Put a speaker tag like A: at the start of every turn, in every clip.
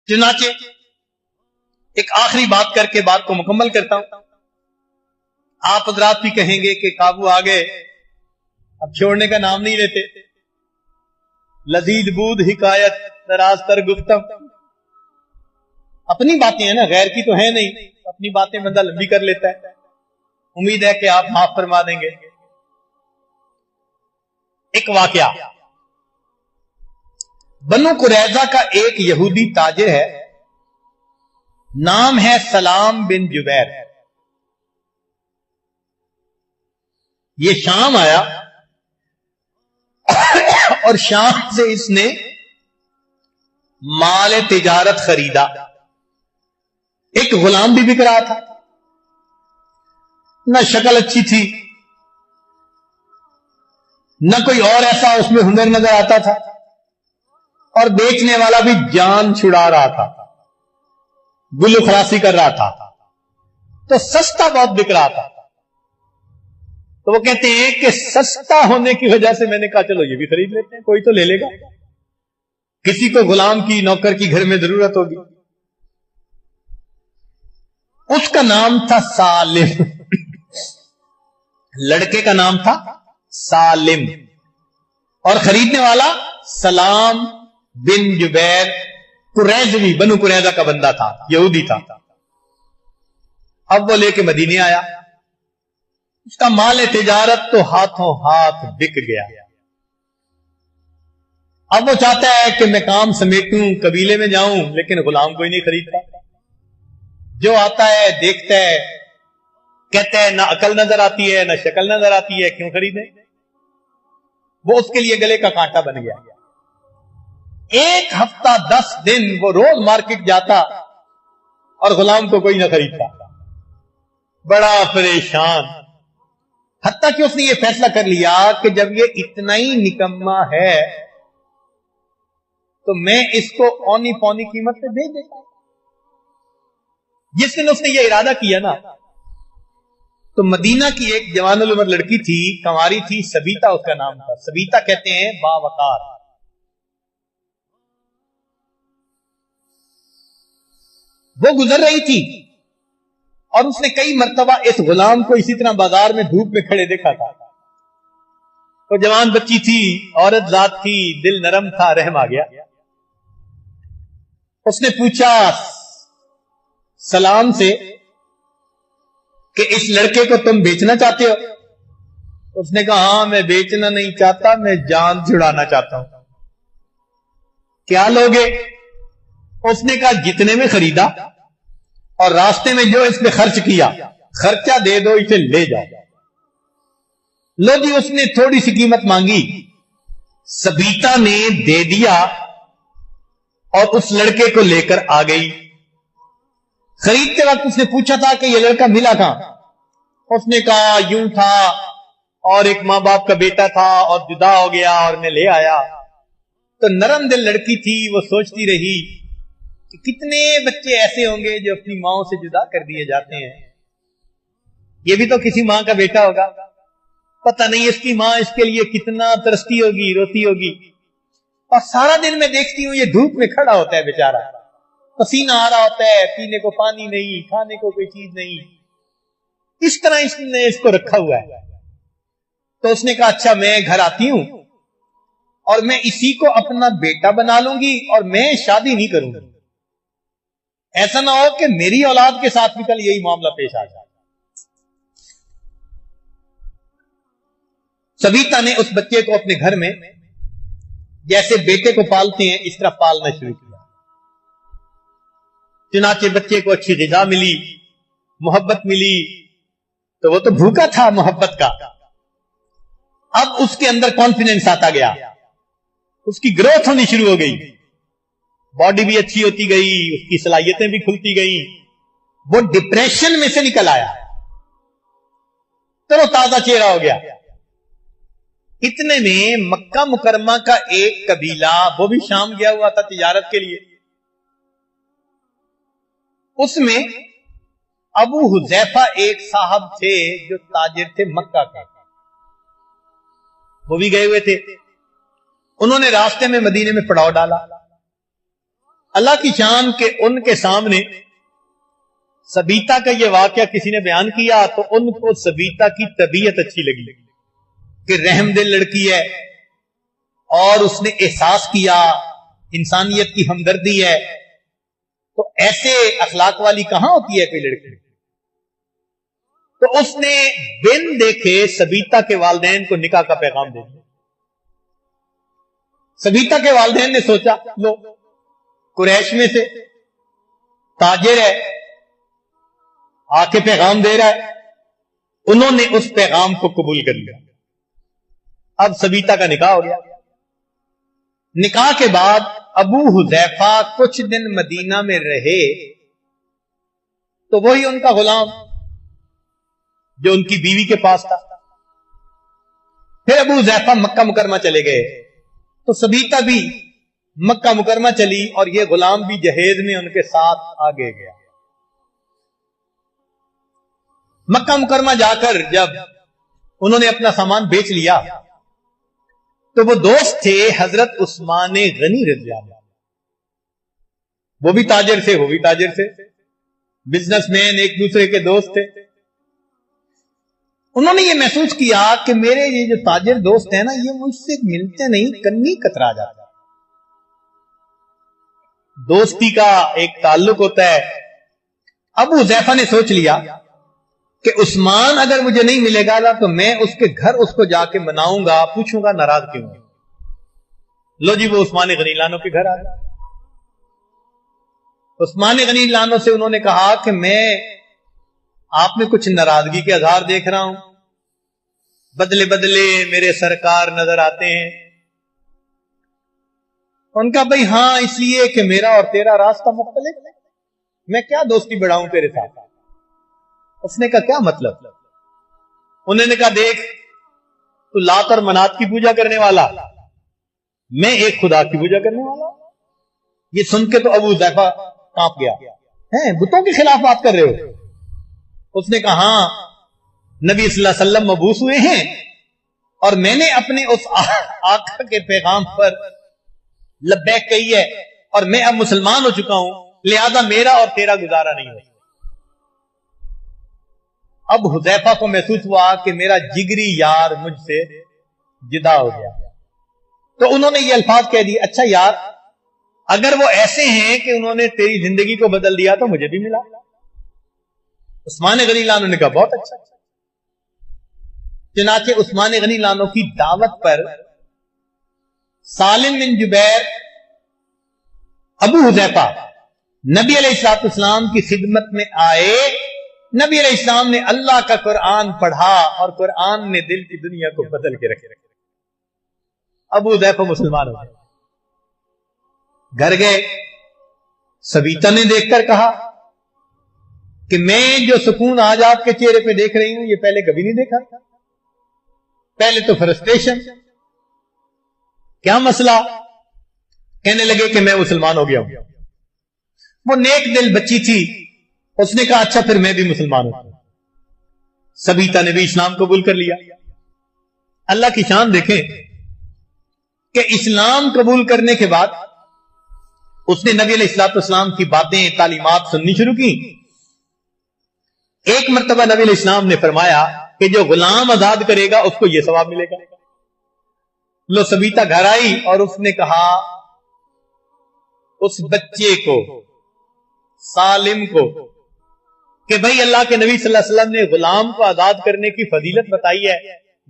A: چنانچہ ایک آخری بات کر کے بات کو مکمل کرتا ہوں. آپ حضرات بھی کہیں گے کہ قابو آ گئے، اب چھوڑنے کا نام نہیں لیتے. لذیذ بود حکایت دراز تر گفتم، اپنی باتیں ہیں نا، غیر کی تو ہے نہیں، اپنی باتیں بندہ لمبی کر لیتا ہے. امید ہے کہ آپ معاف فرما دیں گے. ایک واقعہ، بنو قریظہ کا ایک یہودی تاجر ہے، نام ہے سلام بن جبیر. یہ شام آیا اور شام سے اس نے مال تجارت خریدا. ایک غلام بھی بک رہا تھا، نہ شکل اچھی تھی، نہ کوئی اور ایسا اس میں ہنر نظر آتا تھا، اور بیچنے والا بھی جان چھڑا رہا تھا، گلو خلاصی کر رہا تھا، تو سستا بہت بک رہا تھا. تو وہ کہتے ہیں کہ سستا ہونے کی وجہ سے میں نے کہا چلو یہ بھی خرید لیتے ہیں، کوئی تو لے لے گا، کسی کو غلام کی نوکر کی گھر میں ضرورت ہوگی. اس کا نام تھا سالم، لڑکے کا نام تھا سالم، اور خریدنے والا سلام بن جبیر قریظوی، بنو قریظہ کا بندہ تھا، یہودی تھا. اب وہ لے کے مدینے آیا، اس کا مال تجارت تو ہاتھوں ہاتھ بک گیا. اب وہ چاہتا ہے کہ میں کام سمیٹوں، قبیلے میں جاؤں، لیکن غلام کوئی نہیں خریدتا. جو آتا ہے دیکھتا ہے، کہتا ہے نہ عقل نظر آتی ہے نہ شکل نظر آتی ہے، کیوں خریدیں؟ وہ اس کے لیے گلے کا کانٹا بن گیا. ایک ہفتہ 10 دن وہ روز مارکیٹ جاتا اور غلام کو کوئی نہ خریدتا. بڑا پریشان، حتیٰ کہ اس نے یہ فیصلہ کر لیا کہ جب یہ اتنا ہی نکما ہے تو میں اس کو اونی پونی قیمت پہ بیچ دیتا. جس دن اس نے یہ ارادہ کیا نا، تو مدینہ کی ایک جوان العمر لڑکی تھی، کنواری تھی، سبیتا اس کا نام تھا. سبیتا کہتے ہیں باوقار. وہ گزر رہی تھی اور اس نے کئی مرتبہ اس غلام کو اسی طرح بازار میں دھوپ میں کھڑے دیکھا تھا. وہ جوان بچی تھی، عورت ذات تھی، دل نرم تھا، رحم آ گیا. اس نے پوچھا سلام سے کہ اس لڑکے کو تم بیچنا چاہتے ہو؟ اس نے کہا ہاں، میں بیچنا نہیں چاہتا، میں جان چھڑانا چاہتا ہوں. کیا لوگے؟ اس نے کہا جتنے میں خریدا اور راستے میں جو اس پہ خرچ کیا، خرچہ دے دو، اسے لے جاؤ. لو جی، اس نے تھوڑی سی قیمت مانگی، سبیتا نے دے دیا اور اس لڑکے کو لے کر آ گئی. خریدتے وقت اس نے پوچھا تھا کہ یہ لڑکا ملا کہاں؟ اس نے کہا یوں تھا، اور ایک ماں باپ کا بیٹا تھا اور جدا ہو گیا اور میں لے آیا. تو نرم دل لڑکی تھی، وہ سوچتی رہی کہ کتنے بچے ایسے ہوں گے جو اپنی ماں سے جدا کر دیے جاتے ہیں، یہ بھی تو کسی ماں کا بیٹا ہوگا، پتہ نہیں اس کی ماں اس کے لیے کتنا ترستی ہوگی، روتی ہوگی. اور سارا دن میں دیکھتی ہوں یہ دھوپ میں کھڑا ہوتا ہے بیچارہ، پسینہ آ رہا ہوتا ہے، پینے کو پانی نہیں، کھانے کو کوئی چیز نہیں، اس طرح اس نے اس کو رکھا ہوا ہے. تو اس نے کہا اچھا میں گھر آتی ہوں اور میں اسی کو اپنا بیٹا بنا لوں گی اور میں شادی نہیں کروں گی. ایسا نہ ہو کہ میری اولاد کے ساتھ بھی کل یہی معاملہ پیش آ جائے. سبیتا نے اس بچے کو اپنے گھر میں جیسے بیٹے کو پالتے ہیں اس طرح پالنا شروع کیا. چنانچہ بچے کو اچھی غذا ملی، محبت ملی، تو وہ تو بھوکا تھا محبت کا. اب اس کے اندر کانفیڈنس آتا گیا، اس کی گروتھ ہونی شروع ہو گئی، باڈی بھی اچھی ہوتی گئی، اس کی صلاحیتیں بھی کھلتی گئی. وہ ڈپریشن میں سے نکل آیا، تر و تازہ چہرہ ہو گیا. اتنے میں مکہ مکرمہ کا ایک قبیلہ، وہ بھی شام گیا ہوا تھا تجارت کے لیے، اس میں ابو حذیفہ ایک صاحب تھے جو تاجر تھے مکہ کے، وہ بھی گئے ہوئے تھے. انہوں نے راستے میں مدینے میں پڑاؤ ڈالا. اللہ کی شان کہ ان کے سامنے سبیتا کا یہ واقعہ کسی نے بیان کیا تو ان کو سبیتا کی طبیعت اچھی لگی کہ رحم دل لڑکی ہے اور اس نے احساس کیا انسانیت کی ہمدردی ہے. تو ایسے اخلاق والی کہاں ہوتی ہے کوئی لڑکی؟ تو اس نے بن دیکھے سبیتا کے والدین کو نکاح کا پیغام دے دیا. سبیتا کے والدین نے سوچا لو قریش میں سے تاجر ہے آ کے پیغام دے رہا ہے. انہوں نے اس پیغام کو قبول کر لیا. اب سبیتا کا نکاح ہو گیا. نکاح کے بعد ابو حذیفہ کچھ دن مدینہ میں رہے تو وہی ان کا غلام جو ان کی بیوی کے پاس تھا. پھر ابو حذیفہ مکہ مکرمہ چلے گئے تو سبیتا بھی مکہ مکرمہ چلی اور یہ غلام بھی جہیز میں ان کے ساتھ آگے گیا. مکہ مکرمہ جا کر جب انہوں نے اپنا سامان بیچ لیا تو وہ دوست تھے حضرت عثمان غنی رضی اللہ عنہ. وہ بھی تاجر تھے وہ بھی تاجر تھے بزنس مین ایک دوسرے کے دوست تھے. انہوں نے یہ محسوس کیا کہ میرے یہ جو تاجر دوست ہیں نا یہ مجھ سے ملتے نہیں کنی کترا جاتا. دوستی کا ایک تعلق ہوتا ہے. ابو حذیفہ نے سوچ لیا کہ عثمان اگر مجھے نہیں ملے گا تو میں اس کے گھر اس کو جا کے مناؤں گا پوچھوں گا ناراض کیوں. لو جی وہ عثمان غنی لانو کے گھر آ گیا. عثمان غنی لانو سے انہوں نے کہا کہ میں آپ میں کچھ ناراضگی کے اظہار دیکھ رہا ہوں بدلے بدلے میرے سرکار نظر آتے ہیں. ان کا بھائی ہاں اس لیے کہ میرا اور تیرا راستہ مختلف ہے میں کیا دوستی بڑھاؤں تیرے ساتھ. اس نے کہا کیا مطلب؟ انہوں نے کہا دیکھ تو لات اور منات کی پوجا کرنے والا میں ایک خدا کی پوجا کرنے والا. یہ سن کے تو ابو حذیفہ کانپ گیا. ہیں بتوں کے خلاف بات کر رہے ہو؟ اس نے کہا ہاں نبی صلی اللہ علیہ وسلم مبعوث ہوئے ہیں اور میں نے اپنے اس آقا کے پیغام پر لبیک کہی ہے اور میں اب مسلمان ہو چکا ہوں لہذا میرا اور تیرا گزارا نہیں ہو. اب حذیفہ کو محسوس ہوا کہ میرا جگری یار مجھ سے جدا ہو گیا. تو انہوں نے یہ الفاظ کہہ دیے اچھا یار اگر وہ ایسے ہیں کہ انہوں نے تیری زندگی کو بدل دیا تو مجھے بھی ملا. عثمان غنی لانو نے کہا بہت اچھا. چنانچہ عثمان غنی لانو کی دعوت پر سالم بن جبیر ابو حذیفہ نبی علیہ الصلوۃ والسلام کی خدمت میں آئے. نبی علیہ السلام نے اللہ کا قرآن پڑھا اور قرآن نے دل کی دنیا کو بدل کے رکھے. ابو حذیفہ مسلمان ہو گئے. گھر گئے. سبیتا نے دیکھ کر کہا کہ میں جو سکون آج آپ کے چہرے پہ دیکھ رہی ہوں یہ پہلے کبھی نہیں دیکھا. پہلے تو فرسٹریشن کیا مسئلہ. کہنے لگے کہ میں مسلمان ہو گیا ہوں. وہ نیک دل بچی تھی اس نے کہا اچھا پھر میں بھی مسلمان ہوں. سبیتا نے بھی اسلام قبول کر لیا. اللہ کی شان دیکھیں کہ اسلام قبول کرنے کے بعد اس نے نبی علیہ الصلوۃ والسلام کی باتیں تعلیمات سننی شروع کی. ایک مرتبہ نبی علیہ السلام نے فرمایا کہ جو غلام آزاد کرے گا اس کو یہ ثواب ملے گا. لو سبیتا گھر آئی اور اس نے کہا اس بچے کو سالم کو کہ بھائی اللہ کے نبی صلی اللہ علیہ وسلم نے غلام کو آزاد کرنے کی فضیلت بتائی ہے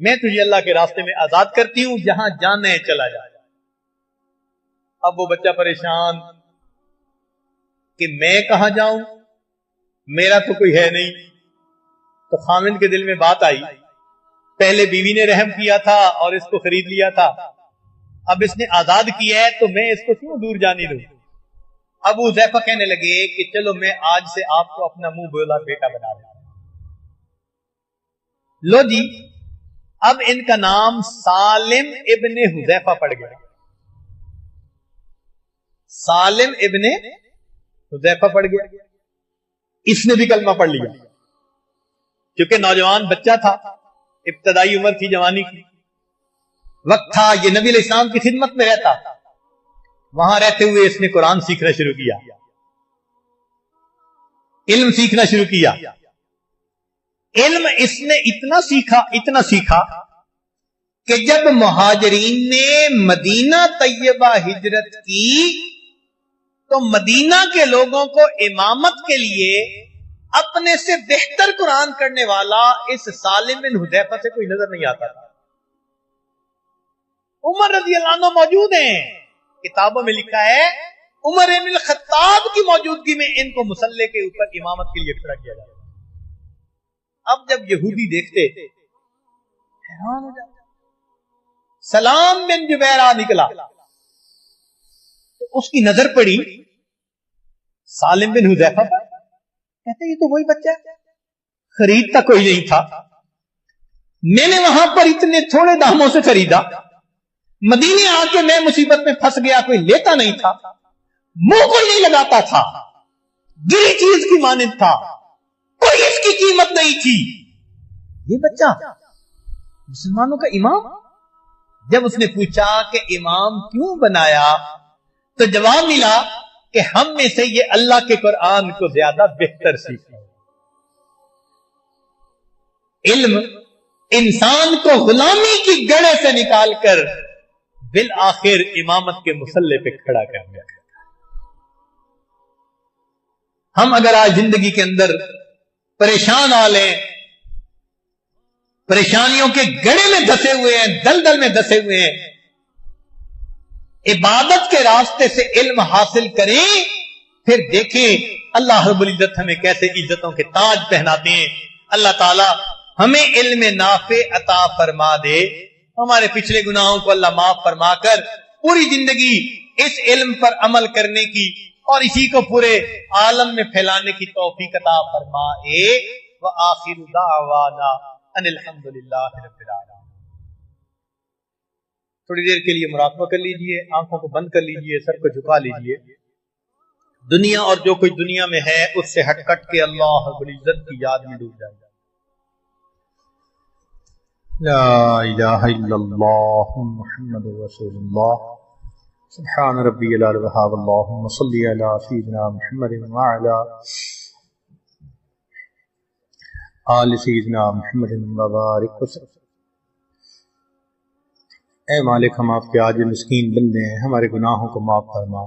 A: میں تجھے اللہ کے راستے میں آزاد کرتی ہوں جہاں جانا ہے چلا جا. اب وہ بچہ پریشان کہ میں کہاں جاؤں میرا تو کوئی ہے نہیں. تو خامند کے دل میں بات آئی پہلے بیوی نے رحم کیا تھا اور اس کو خرید لیا تھا اب اس نے آزاد کیا ہے تو میں اس کو کیوں دور جانے دوں. ابو حذیفہ کہنے لگے کہ چلو میں آج سے آپ کو اپنا منہ بولا بیٹا بنا دوں. لو جی اب ان کا نام سالم ابن حذیفہ پڑ گیا. سالم ابن حذیفہ پڑ گیا. اس نے بھی کلمہ پڑھ لیا کیونکہ نوجوان بچہ تھا ابتدائی عمر تھی جوانی کی وقت تھا. یہ نبی علیہ السلام کی خدمت میں رہتا وہاں رہتے ہوئے اس نے قرآن سیکھنا شروع کیا، علم سیکھنا شروع کیا۔ علم اس نے اتنا سیکھا کہ جب مہاجرین نے مدینہ طیبہ ہجرت کی تو مدینہ کے لوگوں کو امامت کے لیے اپنے سے بہتر قرآن کرنے والا اس سالم بن حذیفہ سے کوئی نظر نہیں آتا تھا۔ عمر رضی اللہ عنہ موجود ہیں، کتابوں میں لکھا ہے عمر بن الخطاب کی موجودگی میں ان کو مصلی کے اوپر امامت کے لیے کھڑا کیا جاتا۔ اب جب یہودی دیکھتے حیران ہو جاتے۔ سلام بن جبیرہ نکلا تو اس کی نظر پڑی سالم بن حذیفہ پر، کہتے یہ تو وہی بچہ ہے، خریدتا کوئی نہیں تھا، میں نے وہاں پر اتنے تھوڑے داموں سے خریدا، مدینے آ کے میں مصیبت میں پھنس گیا، کوئی لیتا نہیں تھا، منہ کوئی نہیں لگاتا تھا، گری چیز کی مانند تھا، کوئی اس کی قیمت نہیں تھی، یہ بچہ مسلمانوں کا امام۔ جب اس نے پوچھا کہ امام کیوں بنایا تو جواب ملا کہ ہم میں سے یہ اللہ کے قرآن کو زیادہ بہتر سیکھا۔ علم انسان کو غلامی کی گڑھے سے نکال کر بالآخر امامت کے مصلی پہ کھڑا کر دیا۔ ہم اگر آج زندگی کے اندر پریشان آ لیں، پریشانیوں کے گڑھے میں دھسے ہوئے ہیں، دلدل میں دھسے ہوئے ہیں، عبادت کے راستے سے علم حاصل کریں، پھر دیکھیں اللہ رب العزت ہمیں کیسے عزتوں کے تاج پہناتے ہیں۔ اللہ تعالی ہمیں علم نافع عطا فرما دے، ہمارے پچھلے گناہوں کو اللہ معاف فرما کر پوری زندگی اس علم پر عمل کرنے کی اور اسی کو پورے عالم میں پھیلانے کی توفیق عطا فرمائے۔ وآخر دعوانا ان الحمد للہ رب العالمین۔ تھوڑی دیر کے لیے مراقبہ کر لیجئے، آنکھوں کو بند کر لیجئے، سر کو جھکا لیجئے۔ دنیا اور جو کچھ دنیا میں ہے اس سے ہٹ کٹ کے اللہ رب العزت کی یاد میں ڈوب جائے۔ لا الہ الا اللہ محمد رسول اللہ سبحان ربی العلی الوہاب اللہم صلی علی سیدنا محمد وعلی آل سیدنا محمد وبارک وسلم۔ اے مالک، ہم آپ کے عاجز مسکین بندے ہیں، ہمارے گناہوں کو معاف فرما،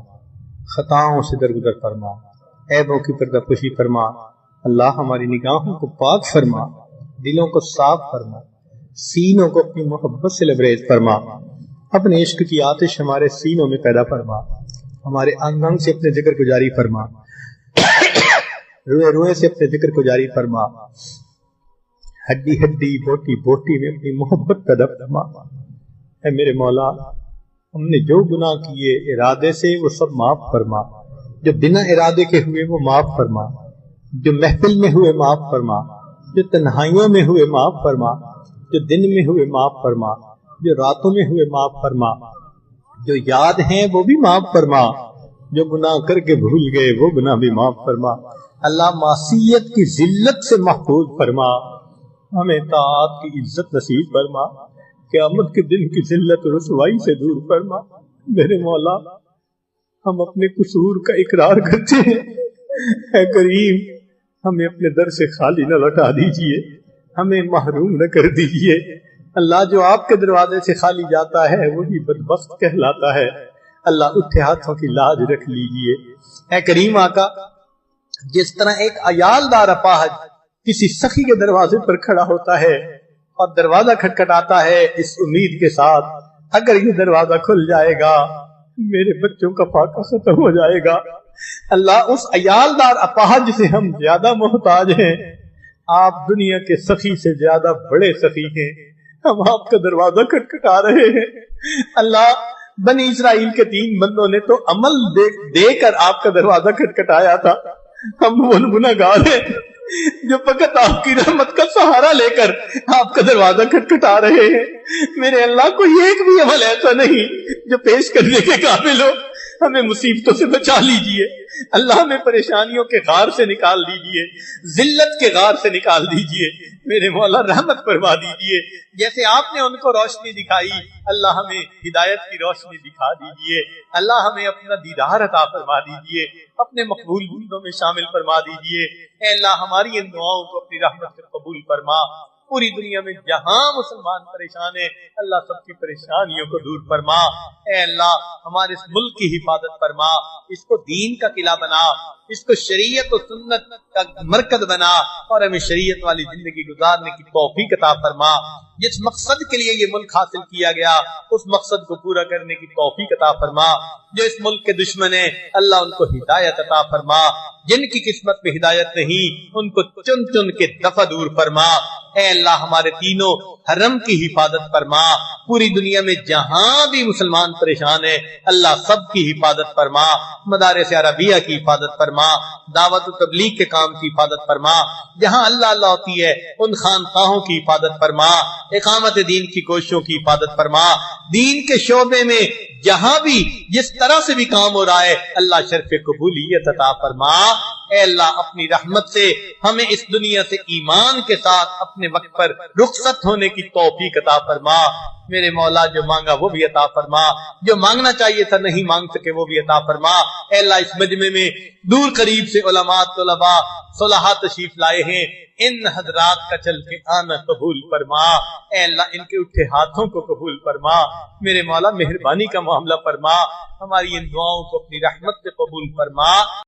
A: خطاؤں سے درگزر فرما، عیبوں کی پردہ پوشی فرما۔ اللہ ہماری نگاہوں کو پاک فرما، دلوں کو صاف فرما، سینوں کو اپنی محبت سے لبریز فرما، اپنے عشق کی آتش ہمارے سینوں میں پیدا فرما، ہمارے انگ انگ سے اپنے ذکر کو جاری فرما، روئے روئے سے اپنے ذکر کو جاری فرما، ہڈی ہڈی بوٹی بوٹی میں اپنی محبت پیدا فرما۔ اے میرے مولا، ہم نے جو گناہ کیے ارادے سے وہ سب معاف فرما، جو بنا ارادے کے ہوئے وہ معاف فرما، جو محفل میں ہوئے معاف فرما، جو تنہائیوں میں ہوئے معاف فرما، جو دن میں ہوئے معاف فرما، جو راتوں میں ہوئے معاف فرما، جو یاد ہیں وہ بھی معاف فرما، جو گناہ کر کے بھول گئے وہ گناہ بھی معاف فرما۔ اللہ معصیت کی ذلت سے محفوظ فرما، ہمیں طاعت کی عزت نصیب فرما، قیامت کے دن کی ذلت و رسوائی سے دور فرما۔ میرے مولا، ہم اپنے قصور کا اقرار کرتے ہیں، اے کریم ہمیں اپنے در سے خالی نہ لوٹا دیجئے، ہمیں محروم نہ کر دیجئے۔ اللہ، جو آپ کے دروازے سے خالی جاتا ہے وہی بدبخت کہلاتا ہے۔ اللہ، اٹھے ہاتھوں کی لاج رکھ لیجئے۔ اے کریم آقا، جس طرح ایک عیالدار اپاہج کسی سخی کے دروازے پر کھڑا ہوتا ہے اور دروازہ کھٹکھٹاتا ہے اس امید کے ساتھ اگر یہ دروازہ کھل جائے گا میرے بچوں کا فاقہ ختم ہو جائے گا، اللہ اس عیالدار اپاہج سے ہم زیادہ محتاج ہیں۔ آپ دنیا کے سخی سے زیادہ بڑے سخی ہیں، ہم آپ کا دروازہ کھٹکھٹا رہے ہیں۔ اللہ، بنی اسرائیل کے 3 بندوں نے تو عمل دے کر آپ کا دروازہ کھٹکھٹایا تھا، ہم وہ گنہگار ہیں جو فقط آپ کی رحمت کا سہارا لے کر آپ کا دروازہ کھٹکھٹا رہے ہیں۔ میرے اللہ، کوئی ایک بھی عمل ایسا نہیں جو پیش کرنے کے قابل ہو، ہمیں مصیبتوں سے بچا لیجئے۔ اللہ میں پریشانیوں کے غار سے نکال دیجئے، ذلت کے غار سے نکال دیجئے، میرے مولا رحمت فرما دیجئے۔ جیسے آپ نے ان کو روشنی دکھائی، اللہ ہمیں ہدایت کی روشنی دکھا دیجئے، اللہ ہمیں اپنا دیدار عطا فرما دیجئے، اپنے مقبول بندوں میں شامل فرما دیجئے۔ اے اللہ ہماری ان دعاؤں کو اپنی رحمت سے قبول فرما۔ پوری دنیا میں جہاں مسلمان پریشان ہیں اللہ سب کی پریشانیوں کو دور فرما۔ اے اللہ ہمارے اس ملک کی حفاظت فرما، اس کو دین کا قلعہ بنا، اس کو شریعت و سنت کا مرکز بنا، اور ہمیں شریعت والی زندگی گزارنے کی توفیق عطا فرما۔ جس مقصد کے لیے یہ ملک حاصل کیا گیا اس مقصد کو پورا کرنے کی توفیق عطا فرما۔ جو اس ملک کے دشمن ہیں اللہ ان کو ہدایت عطا فرما، جن کی قسمت میں ہدایت نہیں ان کو چن چن کے دفع دور فرما۔ اے اللہ ہمارے تینوں حرم کی حفاظت فرما، پوری دنیا میں جہاں بھی مسلمان پریشان ہیں اللہ سب کی حفاظت فرما، مدارس عربیہ کی حفاظت فرما، دعوت و تبلیغ کے کام کی حفاظت فرما، جہاں اللہ اللہ ہوتی ہے ان خانقاہوں کی حفاظت فرما، اقامت دین کی کوششوں کی حفاظت فرما، دین کے شعبے میں جہاں بھی جس طرح سے بھی کام ہو رہا ہے اللہ شرف قبولیت عطا فرما۔ اے اللہ اپنی رحمت سے ہمیں اس دنیا سے ایمان کے ساتھ اپنے وقت پر رخصت ہونے کی توفیق عطا فرما۔ میرے مولا جو مانگا وہ بھی عطا فرما، جو مانگنا چاہیے تھا نہیں مانگ سکے وہ بھی عطا فرما۔ اے اللہ اس مجمع میں دور قریب سے علماء، طلباء، صلحاء تشریف لائے ہیں، ان حضرات کا چل کے آنا قبول فرما۔ اے اللہ ان کے اٹھے ہاتھوں کو قبول فرما، میرے مولا مہربانی کا معاملہ فرما، ہماری ان دعاؤں کو اپنی رحمت سے قبول فرما۔